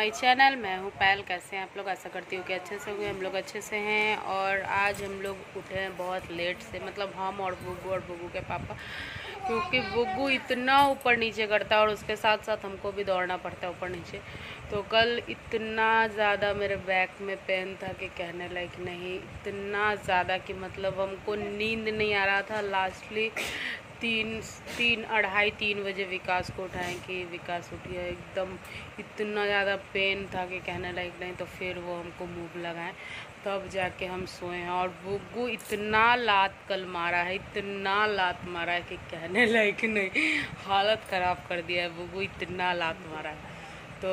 My channel. मैं हूँ पायल। कैसे हैं आप लोग? आशा करती हूँ कि अच्छे से होंगे। हम लोग अच्छे से हैं। और आज हम लोग उठे हैं बहुत लेट से, मतलब हम और बुग्गू के पापा, क्योंकि बुग्गू इतना ऊपर नीचे करता है और उसके साथ साथ हमको भी दौड़ना पड़ता है ऊपर नीचे। तो कल इतना ज़्यादा मेरे बैक में पेन था कि कहने लायक नहीं, इतना ज़्यादा कि मतलब हमको नींद नहीं आ रहा था। लास्टली 3 बजे विकास को उठाएं कि विकास उठिए, एकदम इतना ज़्यादा पेन था कि कहने लायक नहीं। तो फिर वो हमको मूव लगाएं तब जाके हम सोए हैं। और बुग्गू इतना लात कल मारा है, इतना लात मारा है कि कहने लायक नहीं, हालत ख़राब कर दिया है। बुग्गू इतना लात मारा है। तो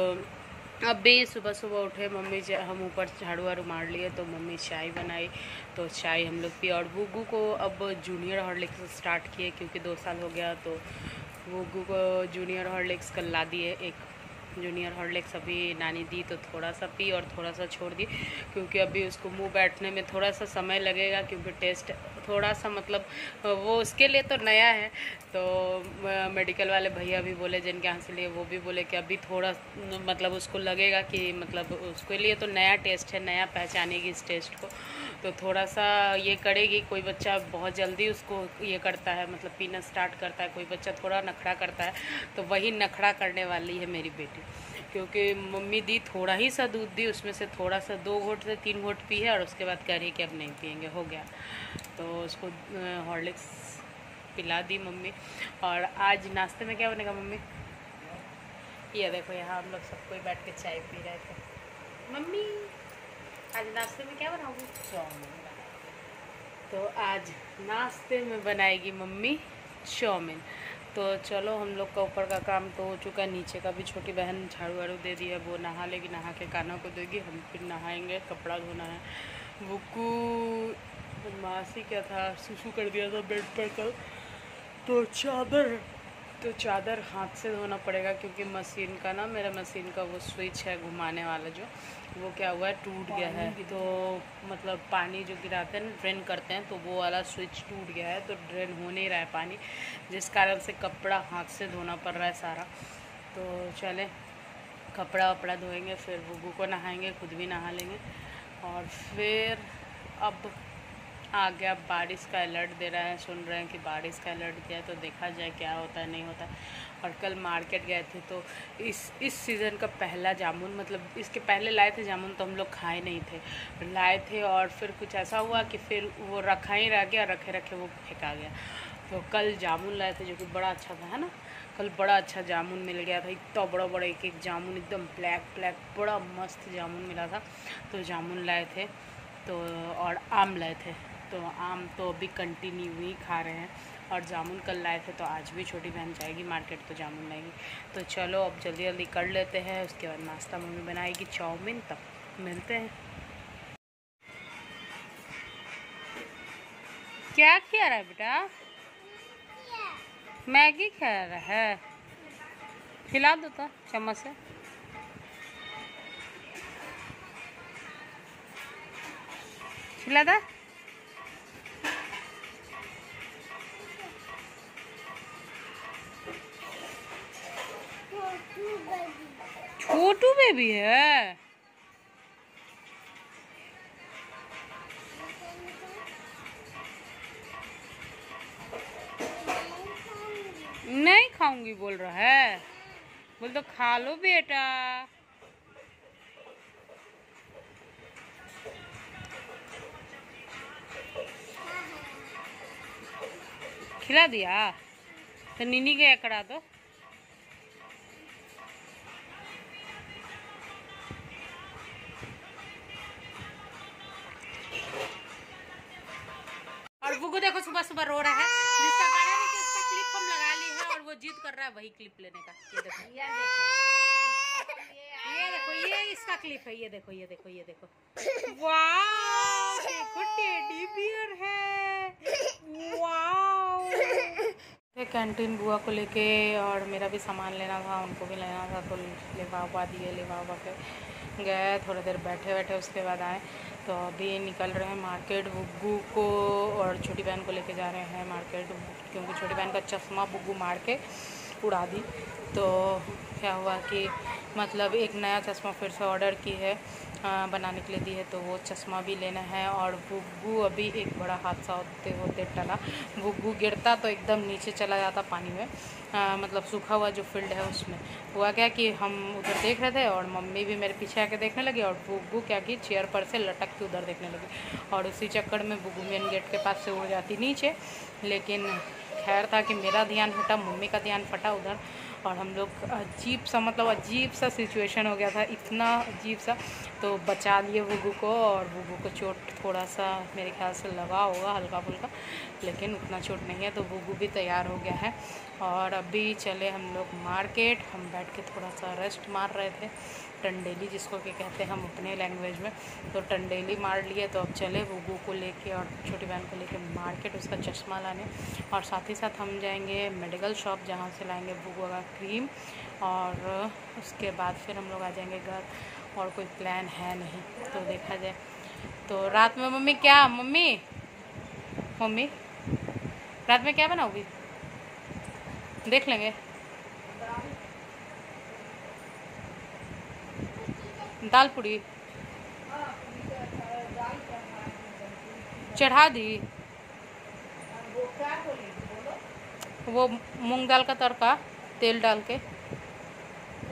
अब भी सुबह सुबह उठे, मम्मी हम ऊपर झाड़ू वाड़ू मार लिए तो मम्मी चाय बनाई, तो चाय हम लोग पी। और बुग्गू को अब जूनियर हॉर्लिक्स स्टार्ट किए, क्योंकि 2 साल हो गया। तो बुग्गू को जूनियर हॉर्लिक्स कल ला दिए। एक जूनियर हॉर्लिक्स अभी नानी दी तो थोड़ा सा पी और थोड़ा सा छोड़ दी, क्योंकि अभी उसको मुंह बैठने में थोड़ा सा समय लगेगा, क्योंकि टेस्ट थोड़ा सा मतलब वो उसके लिए तो नया है। तो मेडिकल वाले भैया भी बोले, जिनके यहाँ से लिए वो भी बोले कि अभी थोड़ा मतलब उसको लगेगा कि मतलब उसके लिए तो नया टेस्ट है, नया पहचानेगी इस टेस्ट को, तो थोड़ा सा ये करेगी। कोई बच्चा बहुत जल्दी उसको ये करता है, मतलब पीना स्टार्ट करता है, कोई बच्चा थोड़ा नखड़ा करता है। तो वही नखड़ा करने वाली है मेरी बेटी, क्योंकि मम्मी दी थोड़ा ही सा दूध दी, उसमें से थोड़ा सा 2 घोट से 3 घोट पी है और उसके बाद कह रही कि अब नहीं पियेंगे, हो गया। तो उसको हॉर्लिक्स पिला दी मम्मी। और आज नाश्ते में क्या बनेगा मम्मी? ये देखो, यहाँ हम लोग सब कोई बैठ के चाय पी रहे थे। मम्मी आज नाश्ते में क्या बनाओगी? चाउमीन। तो आज नाश्ते में बनाएगी मम्मी चाउमीन। तो चलो, हम लोग का ऊपर का काम तो हो चुका है, नीचे का भी छोटी बहन झाड़ू वाड़ू दे दी है, वो नहा लेगी, नहा के कान्हा को देगी, हम फिर नहाएंगे। कपड़ा धोना है। बुग्गू मासी क्या था, सुसु कर दिया था बेड पर कल, तो चादर हाथ से धोना पड़ेगा, क्योंकि मशीन का ना, मेरा मशीन का वो स्विच है घुमाने वाला जो, वो क्या हुआ है, टूट गया है। तो मतलब पानी जो गिराते हैं ना, ड्रेन करते हैं, तो वो वाला स्विच टूट गया है, तो ड्रेन हो नहीं रहा है पानी, जिस कारण से कपड़ा हाथ से धोना पड़ रहा है सारा। तो चले, कपड़ा वपड़ा धोएंगे, फिर बुग्गू को नहाएंगे, खुद भी नहा लेंगे। और फिर अब आ गया बारिश का अलर्ट दे रहा है, सुन रहे हैं कि बारिश का अलर्ट दिया है, तो देखा जाए क्या होता है नहीं होता है। और कल मार्केट गए थे, तो इस सीज़न का पहला जामुन, मतलब इसके पहले लाए थे जामुन तो हम लोग खाए नहीं थे, लाए थे और फिर कुछ ऐसा हुआ कि फिर वो रखा ही रह गया, रखे रखे वो फेंका गया। तो कल जामुन लाए थे, जो कि बड़ा अच्छा था, है ना। कल बड़ा अच्छा जामुन मिल गया था, इतना बड़ा बड़ा एक एक जामुन, एकदम ब्लैक बड़ा मस्त जामुन मिला था। तो जामुन लाए थे, तो और आम लाए थे। तो आम तो अभी कंटिन्यू ही खा रहे हैं, और जामुन कल लाए थे, तो आज भी छोटी बहन जाएगी मार्केट तो जामुन लाएगी। तो चलो अब जल्दी जल्दी कर लेते हैं, उसके बाद नाश्ता मम्मी बनाएगी चाउमीन, तब मिलते हैं। क्या खिला रहा है बेटा? मैगी खा रहा है? खिला दो तो चम्मच से। खिला दो। छोटू बेबी है? नहीं खाऊंगी बोल रहा है, बोल तो खा लो बेटा। खिला दिया तो नीनी के करा दो। और बुग्गू देखो सुबह सुबह रो रहा है, जिसका कारण है कि उसका क्लिप हम लगा ली है और वो जिद कर रहा है वही क्लिप लेने का। ये देखो, ये देखो, ये इसका क्लिप है, ये देखो, ये देखो, ये देखो, वाह देखो टेडी बियर है, वाह। कैंटीन बुआ को लेके, और मेरा भी सामान लेना था, उनको भी लेना था, तो लिफाफा दिए, लिफाफा के गए, थोड़ी देर बैठे बैठे उसके बाद आए। तो अभी निकल रहे हैं मार्केट, बुग्गू को और छोटी बहन को लेके जा रहे हैं मार्केट, क्योंकि छोटी बहन का चश्मा बुग्गू मार के उड़ा दी। तो क्या हुआ कि मतलब एक नया चश्मा फिर से ऑर्डर की है, बनाने के लिए दी है, तो वो चश्मा भी लेना है। और बुग्गू अभी एक बड़ा हादसा होते होते टला। बुग्गू गिरता तो एकदम नीचे चला जाता पानी में, मतलब सूखा हुआ जो फील्ड है उसमें। हुआ क्या कि हम उधर देख रहे थे और मम्मी भी मेरे पीछे आके देखने लगी, और बुग्गू क्या कि चेयर पर से लटक के उधर देखने लगी, और उसी चक्कर में बुग्गू मेन गेट के पास से उड़ जाती नीचे। लेकिन खैर था कि मेरा ध्यान हटा, मम्मी का ध्यान फटा उधर, और हम लोग अजीब सा सिचुएशन हो गया था, इतना अजीब सा। तो बचा लिए बुग्गू को, और बुग्गू को चोट थोड़ा सा मेरे ख्याल से लगा होगा, हल्का फुल्का, लेकिन उतना चोट नहीं है। तो बुग्गू भी तैयार हो गया है, और अभी चले हम लोग मार्केट। हम बैठ के थोड़ा सा रेस्ट मार रहे थे, टंडेली जिसको कि कहते हैं हम अपने लैंग्वेज में, तो टंडेली मार लिए। तो अब चले बुग्गू को लेके और छोटी बहन को लेके मार्केट उसका चश्मा लाने, और साथ ही साथ हम जाएंगे मेडिकल शॉप, जहाँ से लाएंगे बुग्गू का क्रीम, और उसके बाद फिर हम लोग आ जाएंगे घर। और कोई प्लान है नहीं, तो देखा जाए। तो रात में मम्मी रात में क्या बनाओगी, देख लेंगे। दाल पूड़ी चढ़ा दी, वो मूंग दाल का तड़का तेल डाल के।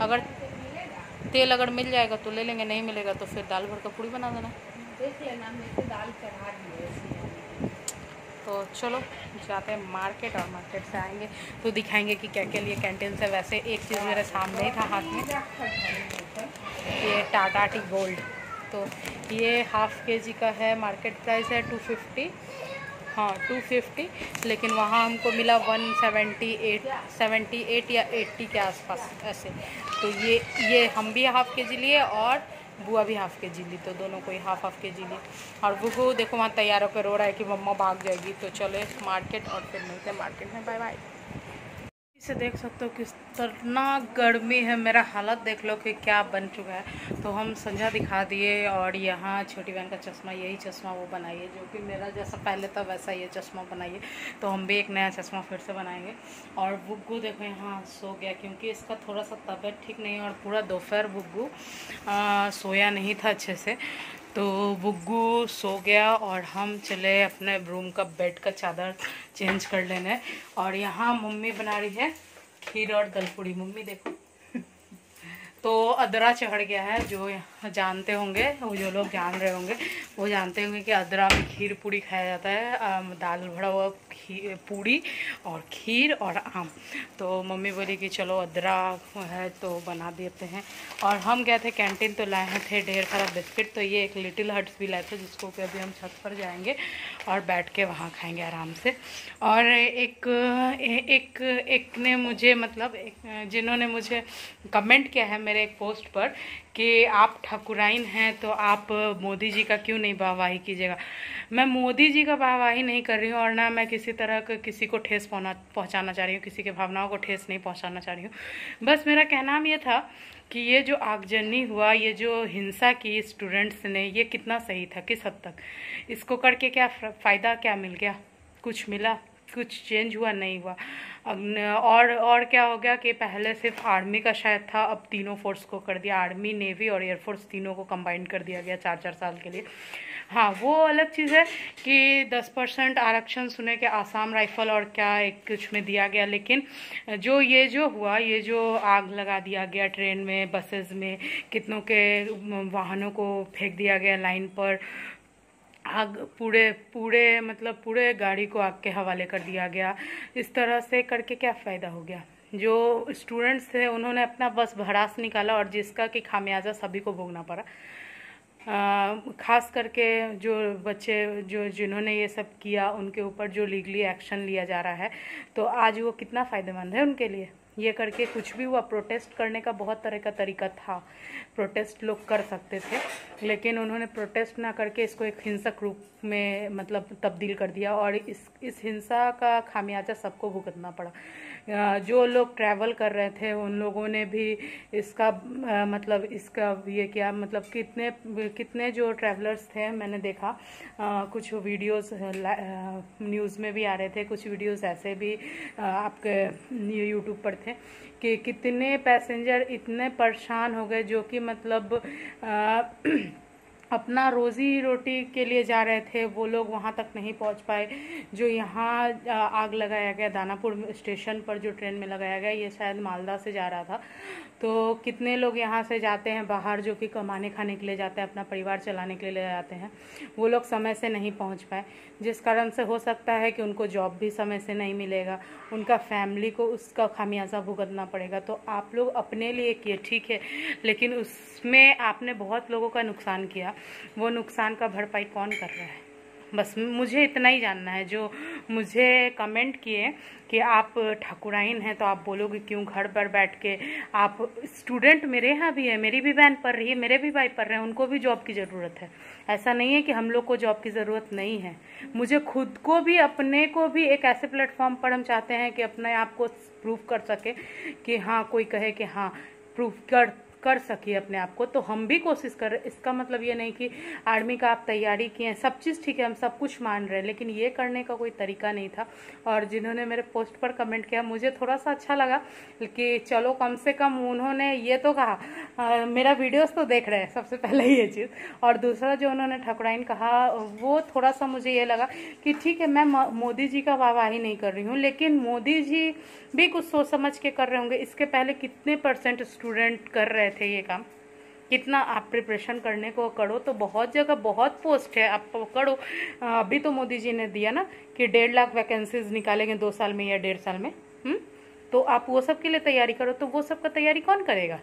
अगर तेल मिल जाएगा तो ले लेंगे, नहीं मिलेगा तो फिर दाल भर का पूड़ी बना देना। देख लेना, मेरे दाल चढ़ा दी है। तो चलो जाते हैं मार्केट, और मार्केट से आएंगे तो दिखाएंगे कि क्या क्या लिए कैंटीन से। वैसे एक चीज़ मेरे सामने ही था हाथ में, ये टाटा टी गोल्ड। तो ये हाफ़ केजी का है, मार्केट प्राइस है 250, हाँ 250, लेकिन वहाँ हमको मिला 178 या 80 के आसपास ऐसे। तो ये हम भी हाफ़ के जी लिए और बुआ भी हाफ़ के जी ली, तो दोनों को ही हाफ़ के जी लिए। और बुगू देखो वहाँ तैयार होकर रो रहा है कि मम्मा भाग जाएगी। तो चले मार्केट, और फिर मिलते हैं मार्केट में। Bye bye. इसे देख सकते हो किस कितना गर्मी है, मेरा हालत देख लो कि क्या बन चुका है। तो हम संध्या दिखा दिए, और यहाँ छोटी बहन का चश्मा, यही चश्मा वो बनाइए, जो कि मेरा जैसा पहले था वैसा ये चश्मा बनाइए। तो हम भी एक नया चश्मा फिर से बनाएंगे। और बुग्गू देखो यहाँ सो गया, क्योंकि इसका थोड़ा सा तबीयत ठीक नहीं है, और पूरा दोपहर बुग्गू सोया नहीं था अच्छे से। तो बुग्गू सो गया, और हम चले अपने रूम का बेड का चादर चेंज कर लेने। और यहाँ मम्मी बना रही है खीर और दलपूड़ी। मम्मी देखो तो अदरा चढ़ गया है, जो जानते होंगे, वो जो लोग जान रहे होंगे वो जानते होंगे कि अदरा में खीर पूड़ी खाया जाता है, दाल भरा हुआ पूड़ी और खीर और आम। तो मम्मी बोली कि चलो अदरा है तो बना देते हैं। और हम गए थे कैंटीन, तो लाए थे ढेर सारा बिस्किट। तो ये एक लिटिल हर्ट्स भी लाए थे, जिसको कि अभी हम छत पर जाएंगे और बैठ के वहाँ खाएंगे आराम से। और एक ने मुझे मतलब जिन्होंने मुझे कमेंट किया है मेरे एक पोस्ट पर कि आप ठाकुराइन हैं तो आप मोदी जी का क्यों नहीं वाहवाही कीजिएगा। मैं मोदी जी का वाहवाही नहीं कर रही हूँ, और ना मैं किसी तरह का किसी को ठेस पहुँचाना चाह रही हूँ, किसी के भावनाओं को ठेस नहीं पहुँचाना चाह रही हूँ। बस मेरा कहना ये था कि ये जो आगजनी हुआ, ये जो हिंसा की स्टूडेंट्स ने, ये कितना सही था, किस हद तक। इसको करके क्या फ़ायदा, क्या मिल गया, कुछ मिला, कुछ चेंज हुआ, नहीं हुआ। और क्या हो गया कि पहले सिर्फ आर्मी का शायद था, अब तीनों फोर्स को कर दिया, आर्मी नेवी और एयरफोर्स तीनों को कंबाइंड कर दिया गया 4-4 साल के लिए। हाँ वो अलग चीज़ है कि 10% आरक्षण सुने के आसाम राइफल और क्या एक कुछ में दिया गया, लेकिन जो हुआ, ये जो आग लगा दिया गया ट्रेन में, बसेस में, कितनों के वाहनों को फेंक दिया गया लाइन पर, आग पूरे गाड़ी को आग के हवाले कर दिया गया। इस तरह से करके क्या फ़ायदा हो गया। जो स्टूडेंट्स थे उन्होंने अपना बस भड़ास निकाला, और जिसका कि खामियाजा सभी को भोगना पड़ा। ख़ास करके जो बच्चे जिन्होंने ये सब किया, उनके ऊपर जो लीगली एक्शन लिया जा रहा है, तो आज वो कितना फ़ायदेमंद है उनके लिए। ये करके कुछ भी हुआ, प्रोटेस्ट करने का बहुत तरह का तरीका था, प्रोटेस्ट लोग कर सकते थे, लेकिन उन्होंने प्रोटेस्ट ना करके इसको एक हिंसक रूप में मतलब तब्दील कर दिया, और इस हिंसा का खामियाजा सबको भुगतना पड़ा। जो लोग ट्रैवल कर रहे थे उन लोगों ने भी इसका इसका ये किया, मतलब कितने जो ट्रैवलर्स थे, मैंने देखा कुछ वीडियोस न्यूज़ में भी आ रहे थे, कुछ वीडियोस ऐसे भी आपके यूट्यूब पर थे कि कितने पैसेंजर इतने परेशान हो गए, जो कि मतलब अपना रोज़ी रोटी के लिए जा रहे थे, वो लोग वहाँ तक नहीं पहुँच पाए। जो यहाँ आग लगाया गया दानापुर स्टेशन पर, जो ट्रेन में लगाया गया, ये शायद मालदा से जा रहा था। तो कितने लोग यहाँ से जाते हैं बाहर, जो कि कमाने खाने के लिए जाते हैं, अपना परिवार चलाने के लिए जाते हैं, वो लोग समय से नहीं पहुँच पाए, जिस कारण से हो सकता है कि उनको जॉब भी समय से नहीं मिलेगा, उनका फैमिली को उसका खामियाजा भुगतना पड़ेगा। तो आप लोग अपने लिए किए ठीक है, लेकिन उसमें आपने बहुत लोगों का नुकसान किया, वो नुकसान का भरपाई कौन कर रहा है? बस मुझे इतना ही जानना है। जो मुझे कमेंट किए कि आप ठाकुराइन हैं तो आप बोलोगे क्यों घर पर बैठ के, आप स्टूडेंट मेरे यहाँ भी है, मेरी भी बहन पढ़ रही है, मेरे भी भाई पढ़ रहे हैं, उनको भी जॉब की ज़रूरत है। ऐसा नहीं है कि हम लोग को जॉब की ज़रूरत नहीं है। मुझे खुद को भी, अपने को भी एक ऐसे प्लेटफॉर्म पर हम चाहते हैं कि अपने आप को प्रूव कर सके कि हाँ, कोई कहे कि हाँ प्रूव कर सकिए अपने आप को, तो हम भी कोशिश कर रहे। इसका मतलब ये नहीं कि आर्मी का आप तैयारी किए हैं, सब चीज़ ठीक है, हम सब कुछ मान रहे हैं, लेकिन ये करने का कोई तरीका नहीं था। और जिन्होंने मेरे पोस्ट पर कमेंट किया, मुझे थोड़ा सा अच्छा लगा कि चलो कम से कम उन्होंने ये तो कहा, मेरा वीडियोस तो देख रहे हैं, सबसे पहले ये चीज़। और दूसरा जो उन्होंने ठाकुराइन कहा, वो थोड़ा सा मुझे ये लगा कि ठीक है, मैं मोदी जी का वाहवाही नहीं कर रही हूँ, लेकिन मोदी जी भी कुछ सोच समझ के कर रहे होंगे। इसके पहले कितने % स्टूडेंट कर रहे थे ये काम, कितना आप प्रिपरेशन करने को करो तो बहुत जगह बहुत पोस्ट है, आप पकड़ो। अभी तो मोदी जी ने दिया ना कि 1.5 लाख वैकेंसीज निकालेंगे 2 साल में या 1.5 साल में। तो आप वो सब के लिए तैयारी करो। तो वो सब का तैयारी कौन करेगा?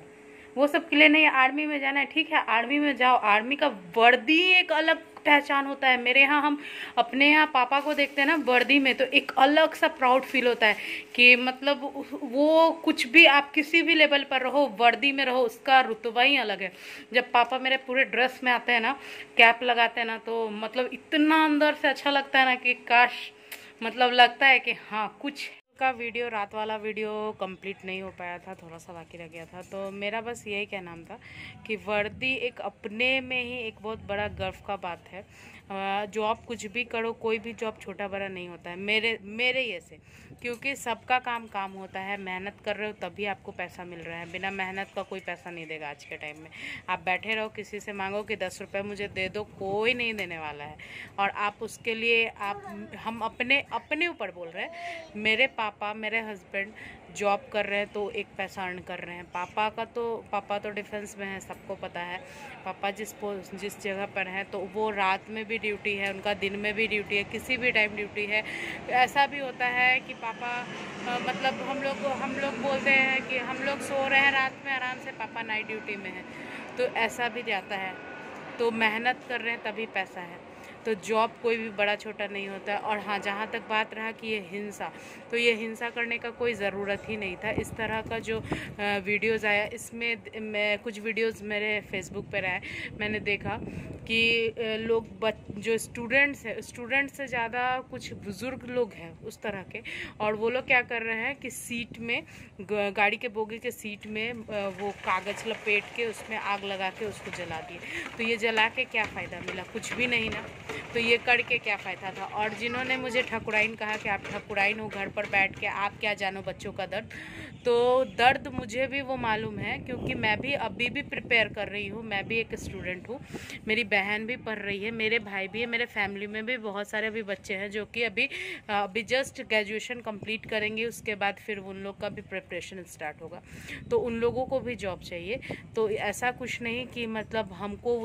वो सब के लिए नहीं, आर्मी में जाना है, ठीक है, आर्मी में जाओ। आर्मी का वर्दी एक अलग पहचान होता है। मेरे यहाँ, हम अपने यहाँ पापा को देखते हैं ना वर्दी में, तो एक अलग सा प्राउड फील होता है कि मतलब वो कुछ भी, आप किसी भी लेवल पर रहो, वर्दी में रहो, उसका रुतबा ही अलग है। जब पापा मेरे पूरे ड्रेस में आते हैं ना, कैप लगाते हैं ना, तो मतलब इतना अंदर से अच्छा लगता है ना कि काश, मतलब लगता है कि हाँ कुछ का वीडियो, रात वाला वीडियो कंप्लीट नहीं हो पाया था, थोड़ा सा बाकी रह गया था। तो मेरा बस यही कहना था कि वर्दी एक अपने में ही एक बहुत बड़ा गर्व का बात है। जॉब कुछ भी करो, कोई भी जॉब छोटा बड़ा नहीं होता है मेरे ये से, क्योंकि सबका काम होता है। मेहनत कर रहे हो तभी आपको पैसा मिल रहा है, बिना मेहनत का कोई पैसा नहीं देगा आज के टाइम में। आप बैठे रहो, किसी से मांगो कि 10 रुपये मुझे दे दो, कोई नहीं देने वाला है। और आप उसके लिए हम अपने ऊपर बोल रहे हैं। मेरे पापा, मेरे हस्बैंड जॉब कर रहे हैं तो एक पैसा अर्न कर रहे हैं। पापा तो डिफेंस में है, सबको पता है। पापा जिस जगह पर हैं तो वो रात में भी ड्यूटी है, उनका दिन में भी ड्यूटी है, किसी भी टाइम ड्यूटी है। ऐसा भी होता है कि पापा मतलब हम लोग बोलते हैं कि हम लोग सो रहे हैं रात में आराम से, पापा नाइट ड्यूटी में है, तो ऐसा भी जाता है। तो मेहनत कर रहे हैं तभी पैसा है। तो जॉब कोई भी बड़ा छोटा नहीं होता है। और हाँ, जहाँ तक बात रहा कि ये हिंसा, तो ये हिंसा करने का कोई ज़रूरत ही नहीं था। इस तरह का जो वीडियोस आया, इसमें मैं कुछ वीडियोस मेरे फेसबुक पर आए, मैंने देखा कि लोग जो स्टूडेंट्स से ज़्यादा कुछ बुज़ुर्ग लोग हैं उस तरह के, और वो लोग क्या कर रहे हैं कि सीट में, गाड़ी के बोगी के सीट में वो कागज़ लपेट के उसमें आग लगा के उसको जला दिए। तो ये जला के क्या फ़ायदा मिला? कुछ भी नहीं ना। तो ये करके क्या फ़ायदा था? और जिन्होंने मुझे ठाकुराइन कहा कि आप ठाकुराइन हो, घर पर बैठ के आप क्या जानो बच्चों का दर्द, तो दर्द मुझे भी वो मालूम है, क्योंकि मैं भी अभी भी प्रिपेयर कर रही हूँ। मैं भी एक स्टूडेंट हूँ, मेरी बहन भी पढ़ रही है, मेरे भाई भी है, मेरे फैमिली में भी बहुत सारे अभी बच्चे हैं जो कि अभी जस्ट ग्रेजुएशन कंप्लीट करेंगे, उसके बाद फिर उन लोग का भी प्रिपरेशन स्टार्ट होगा। तो उन लोगों को भी जॉब चाहिए। तो ऐसा कुछ नहीं कि मतलब हमको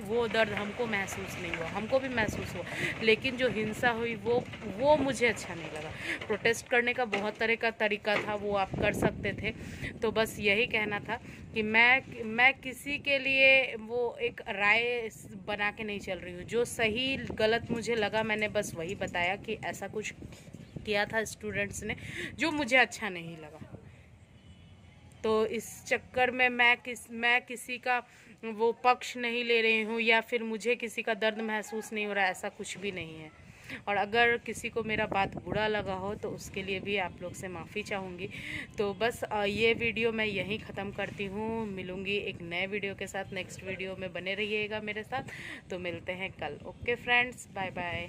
वो दर्द हमको महसूस नहीं हुआ, हमको भी महसूस हुआ, लेकिन जो हिंसा हुई वो मुझे अच्छा नहीं लगा। प्रोटेस्ट करने का बहुत तरह का तरीका था, वो आप कर सकते थे। तो बस यही कहना था कि मैं किसी के लिए वो एक राय बना के नहीं चल रही हूँ। जो सही गलत मुझे लगा, मैंने बस वही बताया कि ऐसा कुछ किया था स्टूडेंट्स ने जो मुझे अच्छा नहीं लगा। तो इस चक्कर में मैं किसी का वो पक्ष नहीं ले रही हूँ, या फिर मुझे किसी का दर्द महसूस नहीं हो रहा, ऐसा कुछ भी नहीं है। और अगर किसी को मेरा बात बुरा लगा हो तो उसके लिए भी आप लोग से माफ़ी चाहूँगी। तो बस ये वीडियो मैं यहीं ख़त्म करती हूँ। मिलूँगी एक नए वीडियो के साथ, नेक्स्ट वीडियो में बने रहिएगा मेरे साथ। तो मिलते हैं कल। Okay friends, bye bye.